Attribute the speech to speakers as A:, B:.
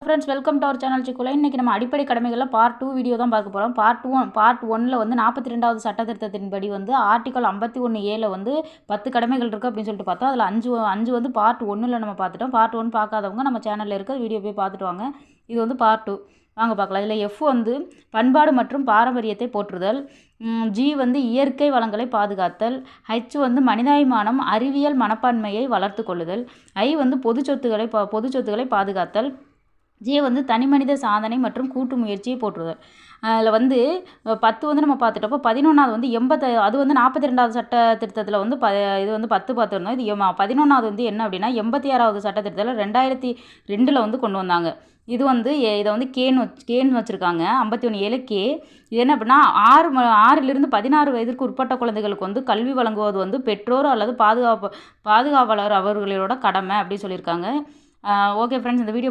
A: Friends, welcome to our channel சிக்குல. இன்றைக்கி நம்ம அடிப்படை கடமைகளில் பார்ட் 2 வீடியோ தான் பார்க்க போகிறோம். பார்ட் 1ல் வந்து 42வது சட்டத்திருத்தத்தின்படி வந்து ஆர்டிகல் 51A வந்து 10 கடமைகள் இருக்குது அப்படின்னு சொல்லிட்டு பார்த்தோம். அதில் அஞ்சு வந்து பார்ட் 1ல் நம்ம பார்த்துட்டோம். பார்ட் 1 பார்க்காதவங்க நம்ம சேனலில் இருக்க வீடியோ போய் பார்த்துட்டு வாங்க. இது வந்து பார்ட் 2 வாங்க பார்க்கலாம். இதில் எஃப் வந்து பண்பாடு மற்றும் பாரம்பரியத்தை போற்றுதல், ஜி வந்து இயற்கை வளங்களை பாதுகாத்தல், ஹெச் வந்து மனிதாபிமானம் அறிவியல் மனப்பான்மையை வளர்த்து கொள்ளுதல், ஐ வந்து பொது சொத்துக்களை பாதுகாத்தல், ஜே வந்து தனிமனித சாதனை மற்றும் கூட்டு முயற்சியை போற்றுதல். அதில் வந்து 10 வந்து நம்ம பார்த்துட்டப்போ 11வது வந்து அது வந்து 42வது சட்ட திருத்தத்தில் வந்து இது வந்து 10 பார்த்துருந்தோம். இது 11வது வந்து என்ன அப்படின்னா 86வது சட்ட திருத்தத்தில் 2002 வந்து கொண்டு வந்தாங்க. இது வந்து இதை வந்து கேன்னு வச்சுருக்காங்க. 51A K. இது என்ன அப்படின்னா 6லிருந்து 16 வயதிற்கு உட்பட்ட குழந்தைகளுக்கு வந்து கல்வி வழங்குவது வந்து பெற்றோர் அல்லது பாதுகாவலர் அவர்களோட கடமை அப்படின்னு சொல்லியிருக்காங்க. ஓகே ஃப்ரெண்ட்ஸ், இந்த வீடியோ